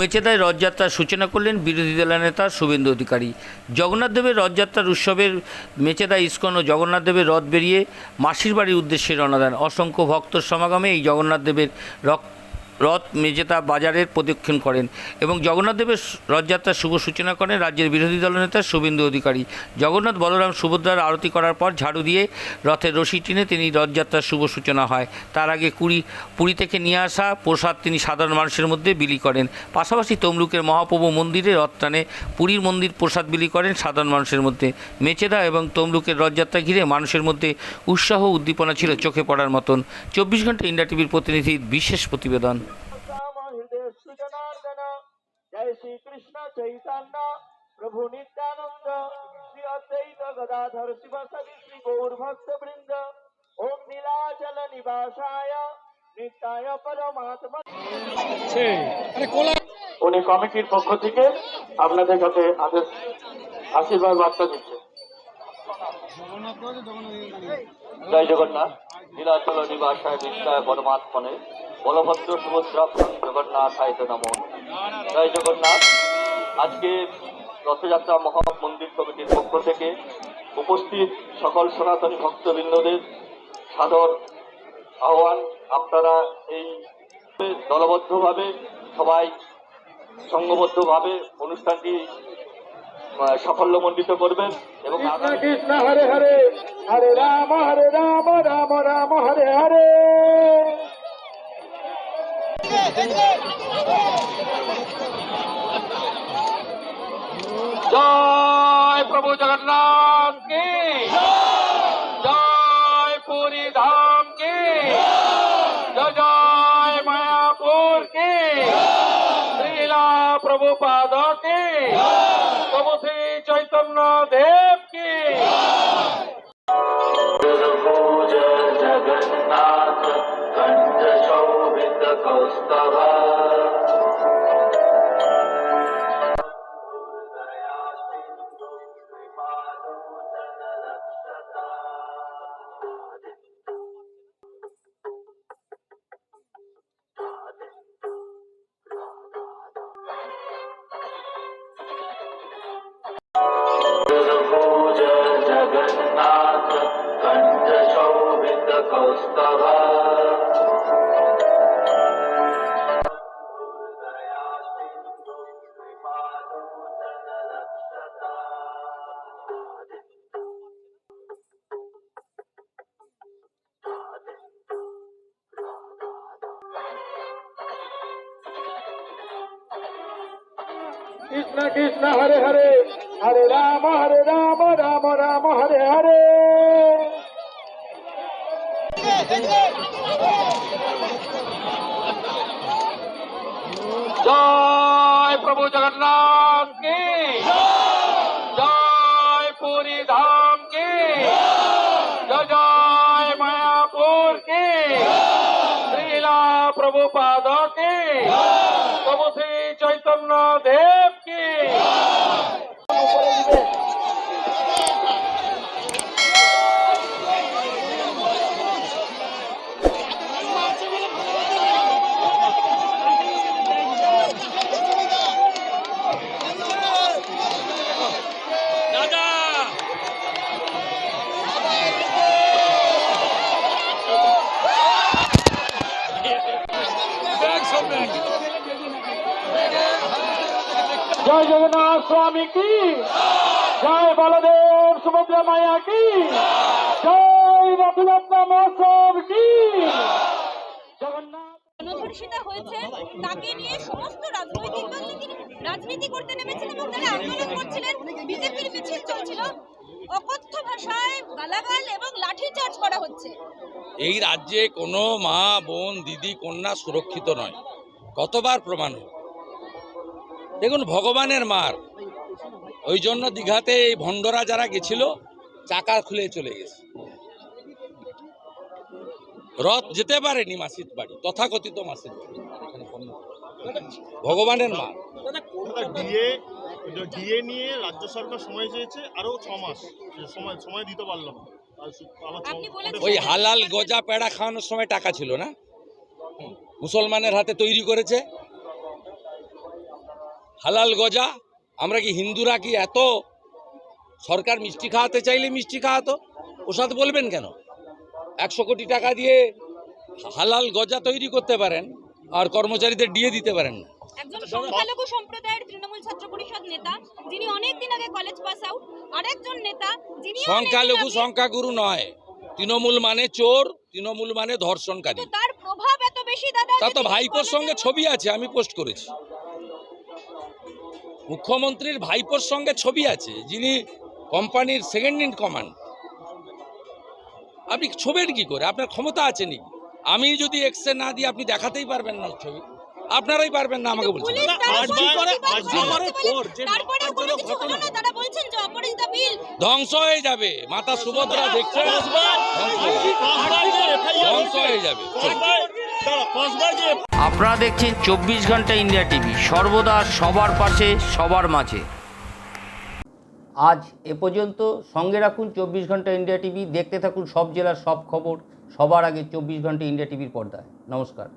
মেচেদায় রথযাত্রার সূচনা করলেন বিরোধী দলের নেতা শুভেন্দু অধিকারী। জগন্নাথ দেবের রথযাত্রার উৎসবের মেচেদা ইস্কন ও জগন্নাথ দেবের রথ বেরিয়ে মাসির বাড়ির উদ্দেশ্যে রওনা দেন। অসংখ্য ভক্তর সমাগমে এই জগন্নাথ দেবের রথ মেচেদা বাজারের প্রদক্ষিণ করেন এবং জগন্নাথ দেবের রথযাত্রার শুভ সূচনা করেন রাজ্যের বিরোধী দলনেতা শুভেন্দু অধিকারী। জগন্নাথ বলরাম সুভদ্রার আরতি করার পর ঝাড়ু দিয়ে রথের রশি টেনে তিনি রথযাত্রার শুভ সূচনা হয়। তার আগে পুরী থেকে নিয়ে আসা প্রসাদ তিনি সাধারণ মানুষের মধ্যে বিলি করেন। পাশাপাশি তমলুকের মহাপ্রভু মন্দিরে রথ টানে পুরীর মন্দির প্রসাদ বিলি করেন সাধারণ মানুষের মধ্যে। মেচেদা এবং তমলুকের রথযাত্রা ঘিরে মানুষের মধ্যে উৎসাহ উদ্দীপনা ছিল চোখে পড়ার মতন। 24 ঘন্টা ইন্ডিয়া টিভির প্রতিনিধির বিশেষ প্রতিবেদন। जय श्री कृष्ण चैतन्य प्रभु नित्यानंद श्री अद्वैत गदाधर शिवसदि श्री गौर भक्त वृंद ओम नीलाचल निवासाय नित्याय परमात्मा। উনি কমিটির পক্ষ থেকে আপনাদের কাছে আশীর্বাদ বার্তা দিচ্ছে। জয় জগন্নাথ। নীলাচল নিবাসায় নিত্যায় পরমাত্মনে বলভদ্র সুভদ্রা জগন্নাথায় নমো। জয় জগন্নাথ। আজকে রথযাত্রা মহামন্দির কমিটির পক্ষ থেকে উপস্থিত সকল সনাতনী ভক্তবৃন্দদের সাদর আহ্বান, আপনারা এই দলবদ্ধভাবে সবাই সংঘবদ্ধভাবে অনুষ্ঠানটি সাফল্যমণ্ডিত করবেন এবং কৃষ্ণ হরে হরে হরে রাম রাম রাম হরে হরে। জয় প্রভু জগন্নাথ কি জয়, পুরী ধাম কি জয়, জয় মায়াপুর কি শ্রীলা প্রভুপাদ কি প্রভু শ্রী চৈতন্য দেব কি। জগন্নাথ কণ্ঠ শোভিত কৌস্তভা जगन्नाथ कंठ शोभित कौस्तभा कृष्ण कृष्ण हरे हरे हरे राम राम राम हरे हरे। जय प्रभु जगन्नाथ की जय, पुरी धाम की जय, जय मायापुर की श्रीला प्रभुपाद की प्रभु श्री चैतन्य देव की। जय जगन्नाथ स्वामी की जय, बलदेव सुभद्रा माया की जय, रथयात्रा महोत्सव की जगन्नाथ। জনধর্ষিতা হয়েছে তাকে নিয়ে সমস্ত রাজনৈতিক দল রাজনীতি করতে নেমেছেন এবং তারা আন্দোলন করছিলেন। বিজেপির মিছিল চলছিল, অকথ্য ভাষায় গালাগাল এবং লাঠিচার্জ করা হচ্ছে। এই রাজ্যে কোনো মা বোন দিদি কন্যা সুরক্ষিত নয়, কতবার প্রমাণ হয়। দেখুন, ভগবানের মার, ওই জন্য দীঘাতে এই ভণ্ডরা যারা গেছিল চাকা খুলে চলে গেছে। রথ যেতে পারেনি মাসির বাড়ি, তথাকথিত মাসির বাড়ি, ভগবানের মা। ডিএ নিয়ে রাজ্য সরকার সময় চেয়েছে আরো 6 মাস, সময় দিতে পারলাম। ওই হালাল গজা পেড়া খাওয়ানোর সময় টাকা ছিল না, মুসলমানের হাতে তৈরি করেছে। হালাল গজা। আমরা কি হিন্দুরা কি এত সরকার মিষ্টি খাওয়াতে চাইলে মিষ্টি খাওয়াতো? প্রসাদ বলবেন কেন? 100 কোটি টাকা দিয়ে হালাল গজা তৈরি করতে পারেন আর কর্মচারীদের দিয়ে দিতে পারেন না। একজন সংখ্যালঘু সম্প্রদায়ের তৃণমূল ছাত্র পরিষদ নেতা যিনি অনেকদিন আগে কলেজ পাস আউট, আরেকজন নেতা যিনি সংখ্যালঘু সংখ্যাগুরু নয়। তৃণমূল মানে চোর, তৃণমূল মানে ধর্ষণকারী। তার প্রভাব এত বেশি দাদা। তা তো ভাইপোর সঙ্গে ছবি আছে, আমি পোস্ট করেছি। মুখ্যমন্ত্রীর ভাইপোর সঙ্গে ছবি আছে, যিনি কোম্পানির সেকেন্ড ইন কমান্ড। আপনি ছবির কি করে? আপনার ক্ষমতা আছে নাকি? আমি যদি এক্সে না দিই আপনি দেখাতেই পারবেন না ছবি, আপনারাই পারবেন না আমাকে বলছেন। ধ্বংস হয়ে যাবে, মাতা সুভদ্রা দেখছে ধ্বংস হয়ে যাবে। আপনারা দেখছেন 24 ঘন্টা ইন্ডিয়া টিভি, সর্বদা সবার পাশে সবার মাঝে। আজ এ পর্যন্ত। সঙ্গে রাখুন 24 ঘন্টা ইন্ডিয়া টিভি। দেখতে থাকুন সব জেলার সব খবর সবার আগে 24 ঘন্টা ইন্ডিয়া টিভির পর্দায়। নমস্কার।